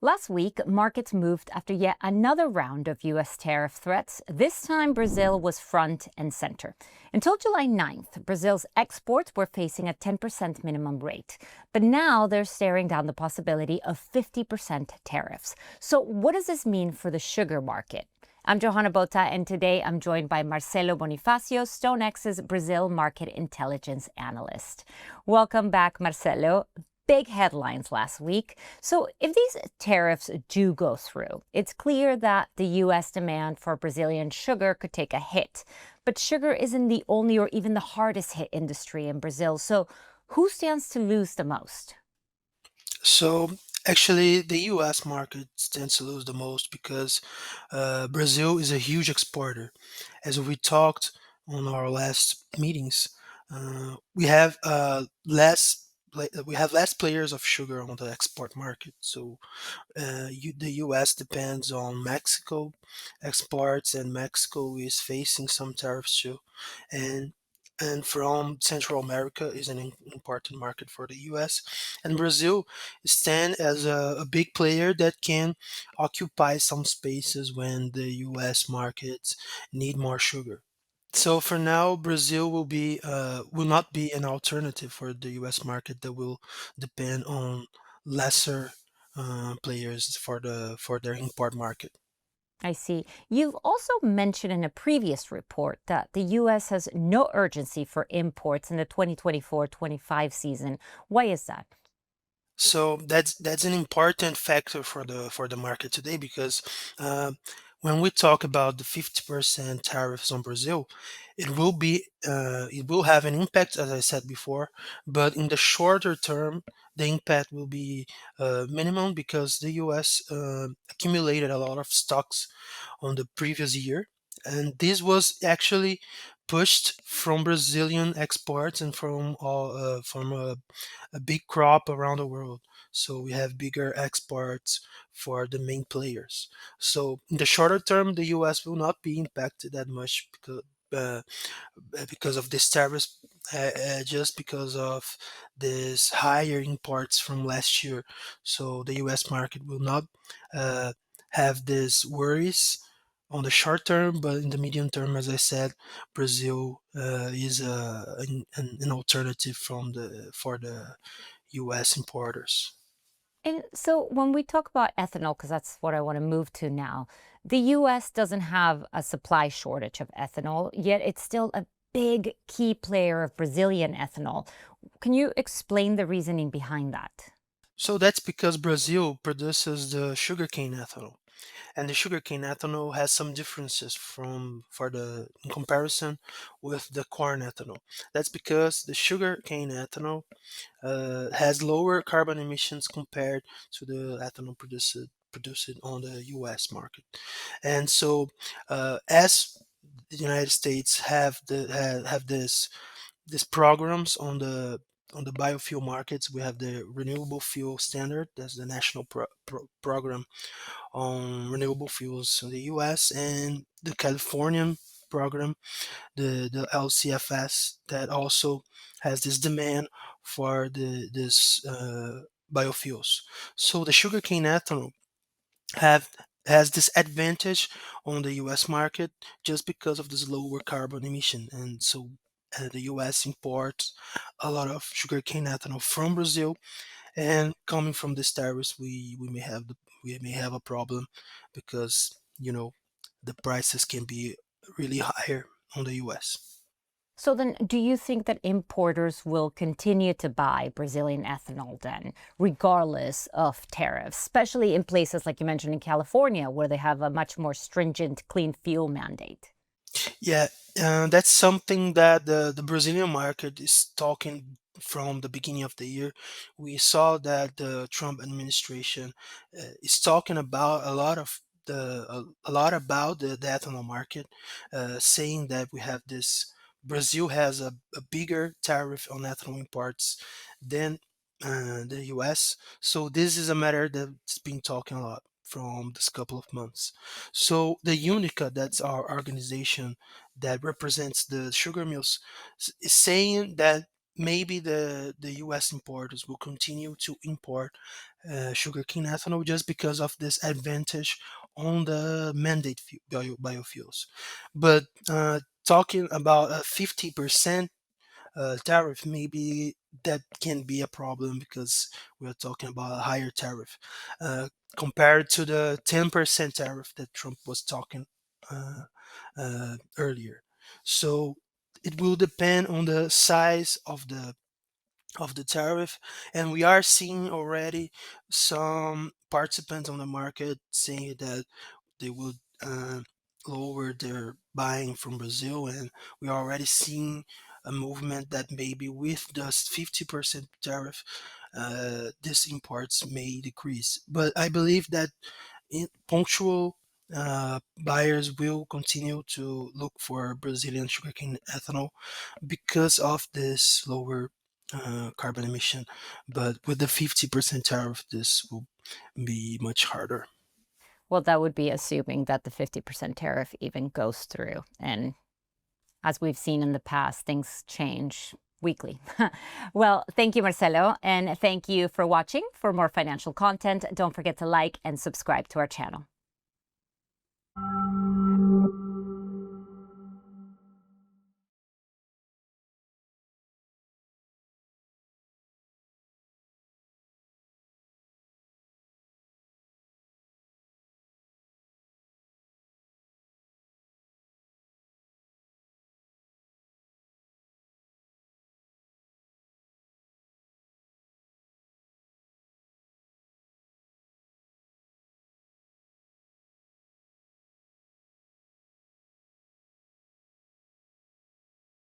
Last week, markets moved after yet another round of U.S. tariff threats. This time, Brazil was front and center. Until July 9th, Brazil's exports were facing a 10% minimum rate. But now they're staring down the possibility of 50% tariffs. So, what does this mean for the sugar market? I'm Johanna Bota, and today I'm joined by Marcelo Bonifacio, StoneX's Brazil market intelligence analyst. Welcome back, Marcelo. Big headlines last week. So, if these tariffs do go through, it's clear that the U.S. demand for Brazilian sugar could take a hit. But sugar isn't the only or even the hardest hit industry in Brazil. So, who stands to lose the most? So actually, the U.S. market stands to lose the most because Brazil is a huge exporter. As we talked on our last meetings, we have we have less players of sugar on the export market. So the U.S. depends on Mexico exports, and Mexico is facing some tariffs too, and from Central America is an important market for the U.S. and Brazil stand as a big player that can occupy some spaces when the U.S. markets need more sugar. So for now, Brazil will not be an alternative for the U.S. market that will depend on lesser players for their import market. I see. You've also mentioned in a previous report that the U.S. has no urgency for imports in the 2024-25 season. Why is that? So that's an important factor for the market today because uh, when we talk about the 50% tariffs on Brazil, it will have an impact as I said before, but in the shorter term, the impact will be minimum because the U.S. Accumulated a lot of stocks on the previous year, and this was actually pushed from Brazilian exports and from a big crop around the world. So we have bigger exports for the main players. So in the shorter term, the U.S. will not be impacted that much because of this tariffs, just because of this higher imports from last year. So the U.S. market will not uh, have these worries on the short term, but in the medium term, as I said, Brazil is an alternative for the U.S. importers. And so when we talk about ethanol, because that's what I want to move to now, the US doesn't have a supply shortage of ethanol, yet it's still a big key player of Brazilian ethanol. Can you explain the reasoning behind that? So that's because Brazil produces the sugarcane ethanol, and the sugarcane ethanol has some differences from for the in comparison with the corn ethanol. That's because the sugarcane ethanol has lower carbon emissions compared to the ethanol produced on the U.S. market. And so, as the United States have this programs on the biofuel markets, we have the renewable fuel standard. That's the national program on renewable fuels in the U.S. and the Californian program, the LCFS, that also has this demand for this biofuels. So the sugarcane ethanol have has this advantage on the U.S. market just because of this lower carbon emission, and so the U.S. imports a lot of sugarcane ethanol from Brazil, and coming from this tariffs, we may have a problem because the prices can be really higher on the U.S. So then, do you think that importers will continue to buy Brazilian ethanol then, regardless of tariffs, especially in places like you mentioned in California, where they have a much more stringent clean fuel mandate? Yeah, that's something that the Brazilian market is talking from the beginning of the year. We saw that the Trump administration is talking about a lot about the ethanol market, saying that we have this Brazil has a bigger tariff on ethanol imports than the U.S. So this is a matter that's been talking a lot from this couple of months. So the UNICA, that's our organization that represents the sugar mills, is saying that maybe the U.S. importers will continue to import sugarcane ethanol just because of this advantage on the mandate biofuels. But talking about a 50% tariff, maybe that can be a problem because we are talking about a higher tariff compared to the 10% tariff that Trump was talking uh, earlier. So it will depend on the size of the tariff, and we are seeing already some participants on the market saying that they would lower their buying from Brazil, and we are already seeing a movement that maybe with the 50% tariff, these imports may decrease. But I believe that punctual buyers will continue to look for Brazilian sugarcane ethanol because of this lower carbon emission. But with the 50% tariff, this will be much harder. Well, that would be assuming that the 50% tariff even goes through. And as we've seen in the past, things change weekly. Well, thank you, Marcelo. And thank you for watching. For more financial content, don't forget to like and subscribe to our channel.